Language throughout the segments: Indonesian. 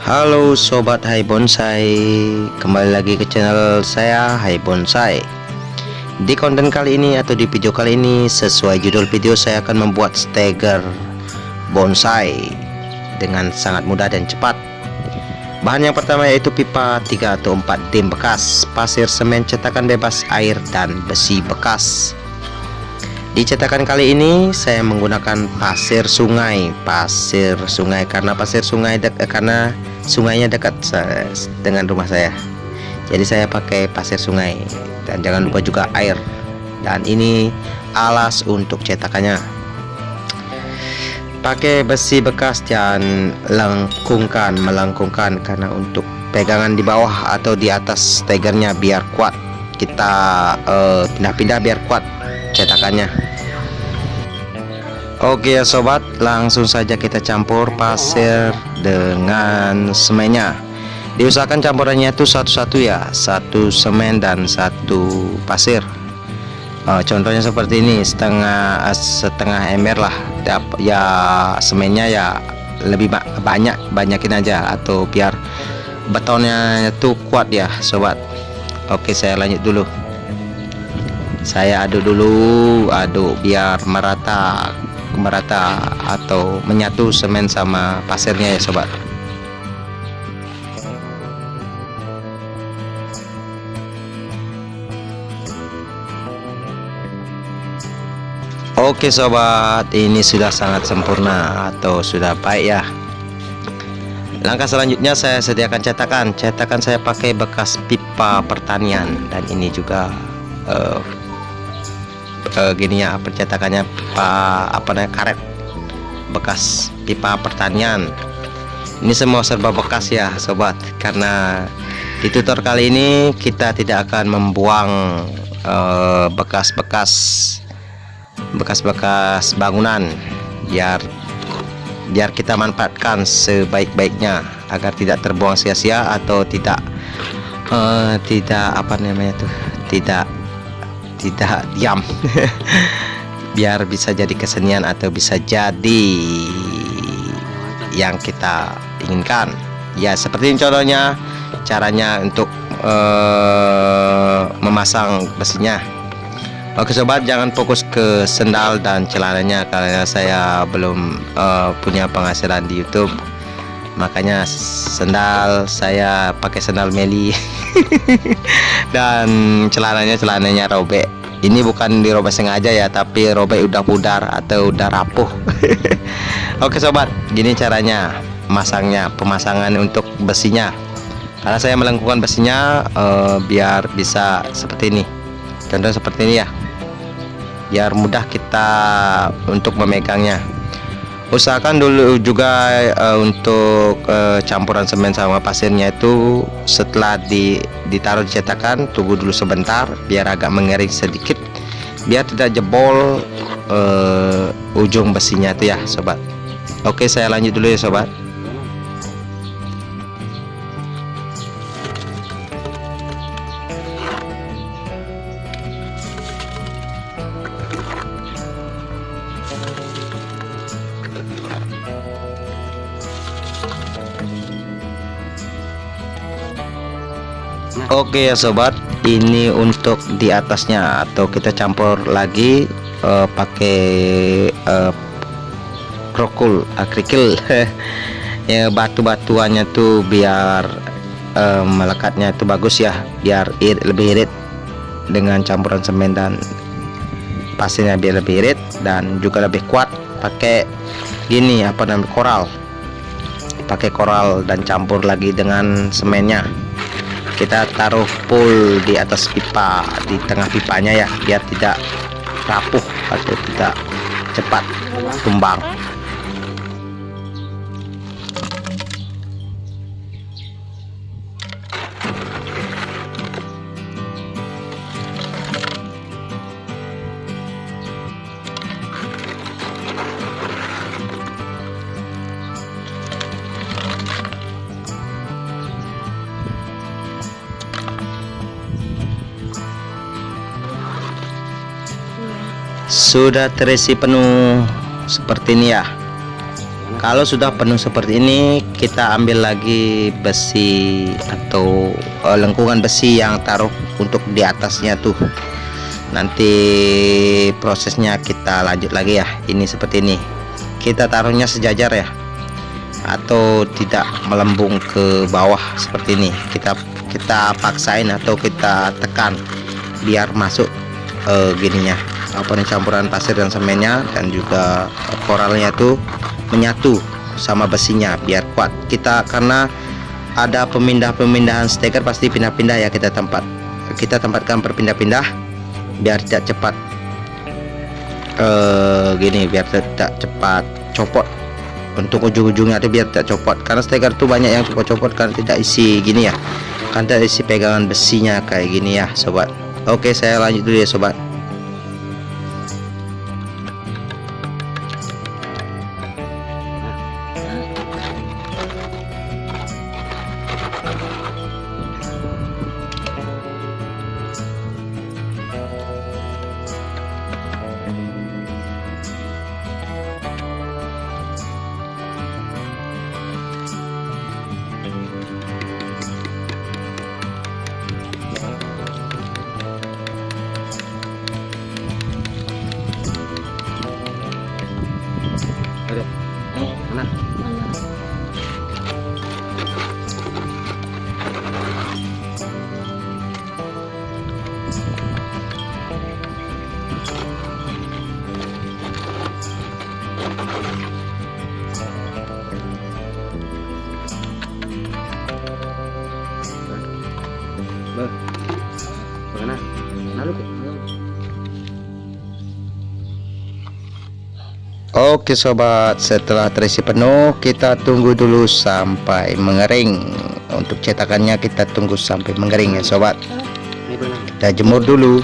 Halo sobat Hai Bonsai, kembali lagi ke channel saya Hai Bonsai. Di konten kali ini atau di video kali ini, sesuai judul video, saya akan membuat steger bonsai dengan sangat mudah dan cepat. Bahan yang pertama yaitu pipa 3 atau 4 dim bekas, pasir semen cetakan bebas air, dan besi bekas. Di cetakan kali ini saya menggunakan pasir sungai karena karena sungainya dekat dengan rumah saya. Jadi saya pakai pasir sungai, dan jangan lupa juga air. Dan ini alas untuk cetakannya. Pakai besi bekas dan melengkungkan karena untuk pegangan di bawah atau di atas stegernya biar kuat. Kita pindah-pindah biar kuat cetakannya. Oke ya sobat, langsung saja kita campur pasir dengan semennya. Diusahakan campurannya itu satu-satu ya, satu semen dan satu pasir. Contohnya seperti ini, setengah ember lah ya, semennya ya lebih banyakin aja, atau biar betonnya itu kuat ya sobat. Oke, saya lanjut dulu. Saya aduk biar merata atau menyatu semen sama pasirnya ya sobat. Oke sobat, ini sudah sangat sempurna atau sudah baik ya. Langkah selanjutnya saya sediakan cetakan saya pakai bekas pipa pertanian, dan ini juga gini ya percetakannya, karet bekas pipa pertanian. Ini semua serba bekas ya sobat, karena di tutor kali ini kita tidak akan membuang bekas-bekas bangunan, biar kita manfaatkan sebaik-baiknya agar tidak terbuang sia-sia atau tidak diam. Biar bisa jadi kesenian atau bisa jadi yang kita inginkan ya. Seperti ini contohnya caranya untuk memasang besinya. Oke sobat, jangan fokus ke sendal dan celananya karena saya belum punya penghasilan di YouTube, makanya saya pakai sendal meli. Dan celananya robek. Ini bukan dirobek sengaja ya, tapi robek udah pudar atau udah rapuh. Oke sobat, gini caranya pemasangan untuk besinya. Karena saya melengkungkan besinya biar bisa seperti ini. Contoh seperti ini ya, biar mudah kita untuk memegangnya. Usahakan dulu juga untuk campuran semen sama pasirnya itu setelah ditaruh di cetakan, tunggu dulu sebentar biar agak mengering sedikit, biar tidak jebol ujung besinya itu ya sobat. Oke, saya lanjut dulu ya sobat. Oke ya sobat, ini untuk di atasnya, atau kita campur lagi pakai akrikil ya, batu-batuannya tuh biar melekatnya itu bagus ya, biar lebih irit dengan campuran semen dan pasirnya, biar lebih irit dan juga lebih kuat. Pakai gini pakai koral dan campur lagi dengan semennya. Kita taruh full di atas pipa, di tengah pipanya ya, biar tidak rapuh atau tidak cepat tumbang. Sudah terisi penuh seperti ini ya. Kalau sudah penuh seperti ini, kita ambil lagi besi atau lengkungan besi yang taruh untuk di atasnya tuh. Nanti prosesnya kita lanjut lagi ya. Ini seperti ini. Kita taruhnya sejajar ya, atau tidak melembung ke bawah seperti ini. Kita paksain atau kita tekan biar masuk gininya campuran pasir dan semennya, dan juga koralnya tuh menyatu sama besinya biar kuat. Kita karena ada pemindahan steker, pasti pindah-pindah ya, kita tempatkan berpindah-pindah biar tidak cepat biar tidak cepat copot. Untuk ujung-ujungnya itu biar tidak copot, karena steker tuh banyak yang copot-copot karena tidak isi gini ya, kan tidak isi pegangan besinya kayak gini ya sobat. Oke, saya lanjut dulu ya sobat. Mana? Oke sobat, setelah terisi penuh kita tunggu dulu sampai mengering. Untuk cetakannya kita tunggu sampai mengering ya sobat. Kita jemur dulu.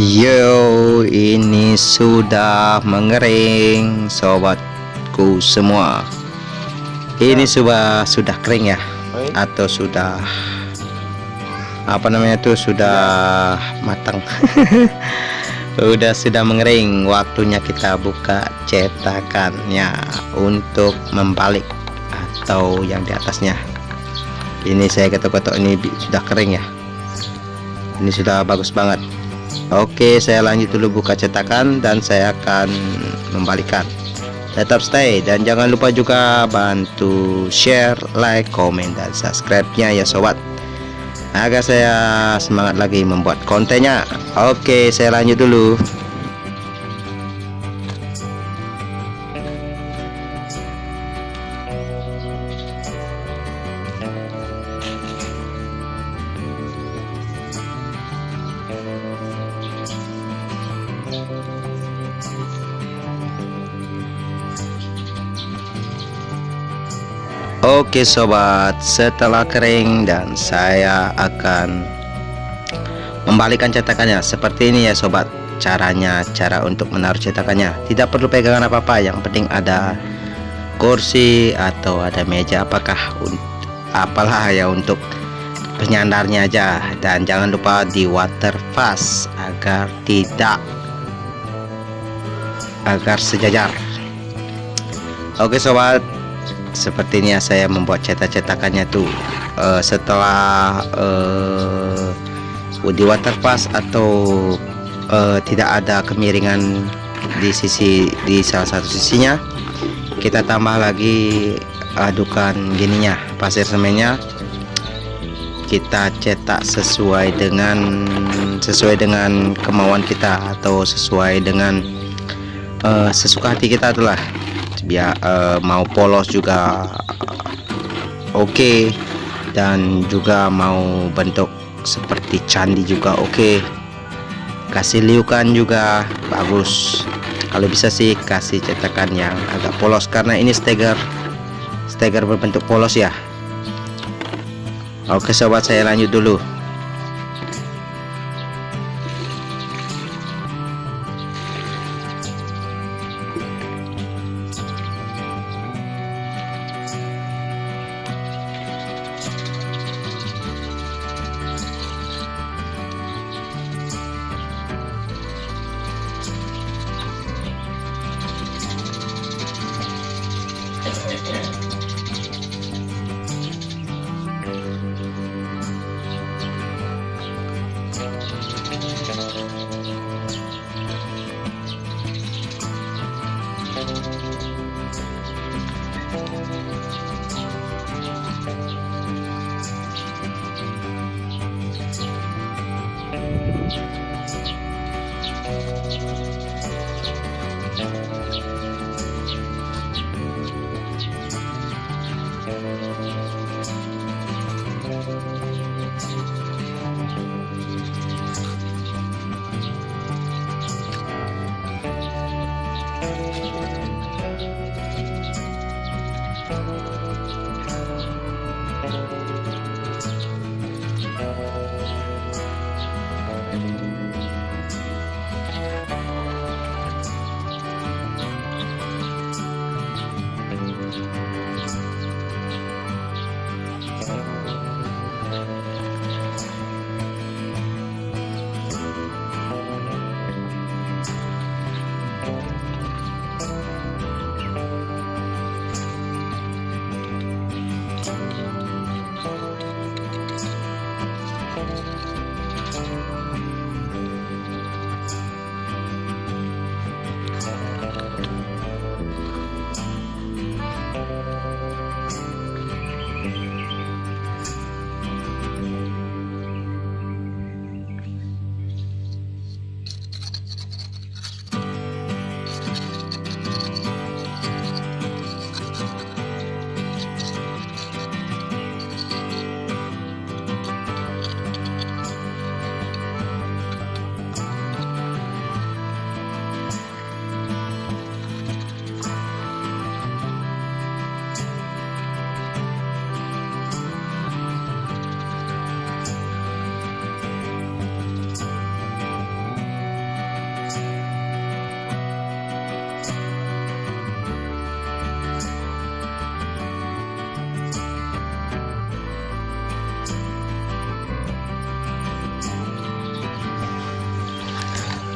Yo, ini sudah mengering sobatku semua. Ini sudah kering ya, atau sudah sudah matang. sudah mengering. Waktunya kita buka cetakannya untuk membalik atau yang di atasnya. Ini saya ketok-ketok, ini sudah kering ya, ini sudah bagus banget. Oke, saya lanjut dulu buka cetakan dan saya akan membalikan. Tetap stay dan jangan lupa juga bantu share, like, komen, dan subscribe-nya ya sobat, agar saya semangat lagi membuat kontennya. Oke, saya lanjut dulu. Oke sobat, setelah kering dan saya akan membalikkan cetakannya seperti ini ya sobat. Cara untuk menaruh cetakannya tidak perlu pegangan apa-apa, yang penting ada kursi atau ada meja apalah ya untuk penyandarnya aja. Dan jangan lupa di water fast agar sejajar. Oke sobat, sepertinya saya membuat cetakannya tuh setelah di water pass atau tidak ada kemiringan di salah satu sisinya, kita tambah lagi adukan gininya, pasir semennya. Kita cetak sesuai dengan kemauan kita atau sesuai dengan sesuka hati kita itulah. Biar mau polos juga oke, dan juga mau bentuk seperti candi juga oke. Kasih liukan juga bagus. Kalau bisa sih kasih cetakan yang agak polos, karena ini steger berbentuk polos ya. Oke sobat, saya lanjut dulu.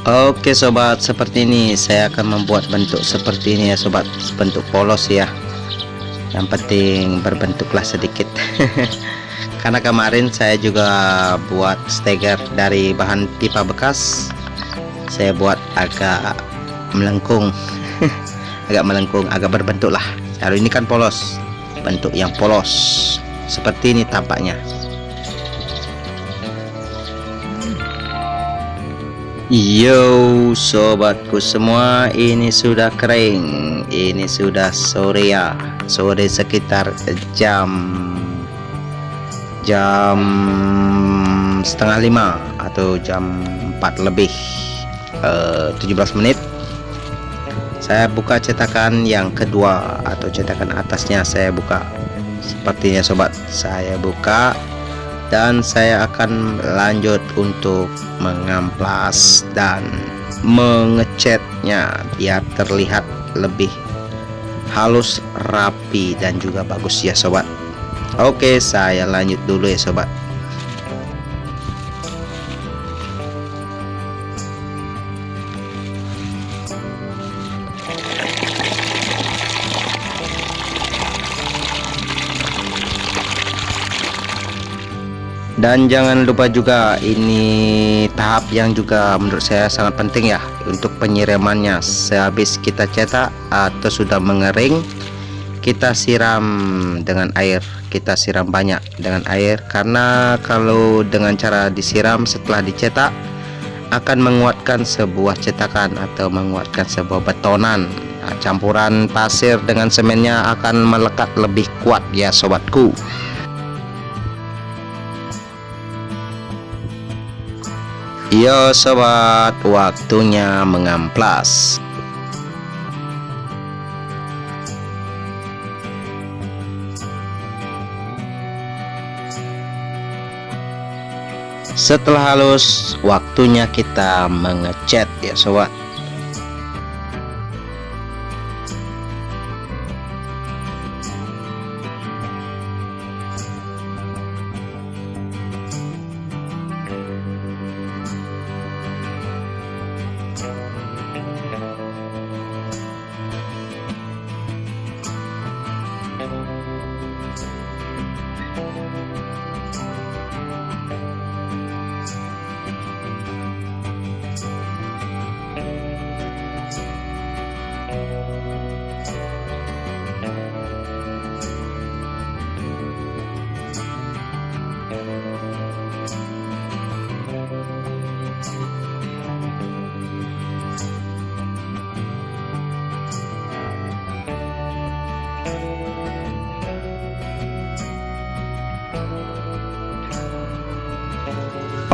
Oke sobat, seperti ini saya akan membuat bentuk seperti ini ya sobat, bentuk polos ya. Yang penting berbentuklah sedikit. Karena kemarin saya juga buat steger dari bahan pipa bekas. Saya buat agak melengkung. Agak melengkung, agak berbentuk lah. Kalau ini kan polos, bentuk yang polos. Seperti ini tampaknya. Yo sobatku semua, ini sudah kering, ini sudah sore ya, sore sekitar jam setengah 5 atau jam 4 lebih 17 menit. Saya buka cetakan yang kedua atau cetakan atasnya, saya buka sepertinya sobat. Saya buka dan saya akan lanjut untuk mengamplas dan mengecatnya biar terlihat lebih halus, rapi dan juga bagus ya sobat. Oke, saya lanjut dulu ya sobat. Dan jangan lupa juga, ini tahap yang juga menurut saya sangat penting ya, untuk penyiramannya. Sehabis kita cetak atau sudah mengering, kita siram dengan air, kita siram banyak dengan air, karena kalau dengan cara disiram setelah dicetak akan menguatkan sebuah cetakan atau menguatkan sebuah betonan. Nah, campuran pasir dengan semennya akan melekat lebih kuat ya sobatku. Yo sobat, waktunya mengamplas. Setelah halus, waktunya kita mengecat ya sobat.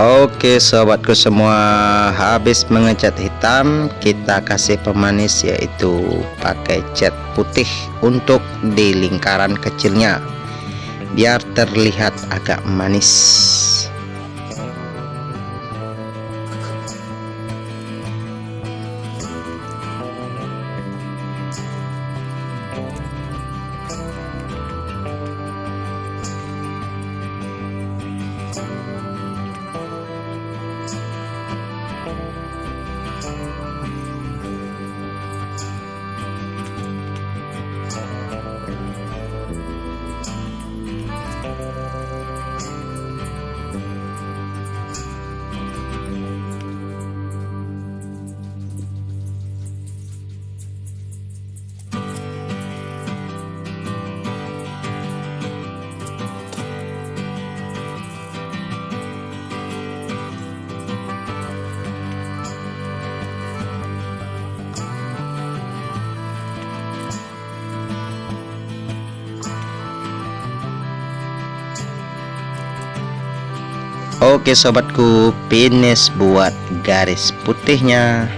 Oke sobatku semua, habis mengecat hitam, kita kasih pemanis yaitu pakai cat putih untuk di lingkaran kecilnya biar terlihat agak manis. Oke sobatku, finish buat garis putihnya.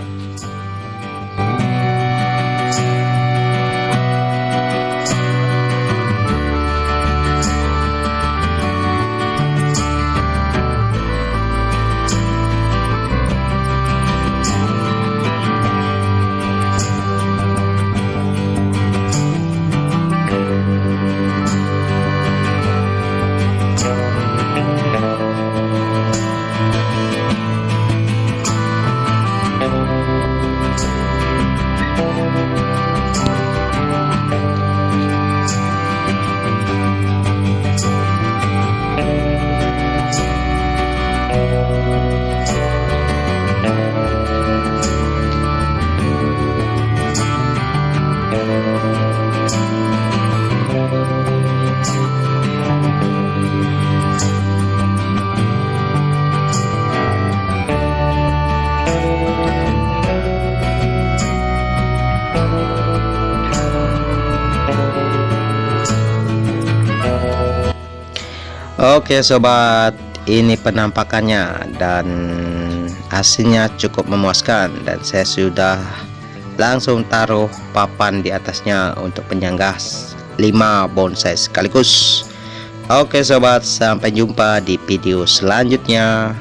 Oke sobat, ini penampakannya dan hasilnya cukup memuaskan, dan saya sudah langsung taruh papan di atasnya untuk penyangga 5 bonsai sekaligus. Oke sobat, sampai jumpa di video selanjutnya.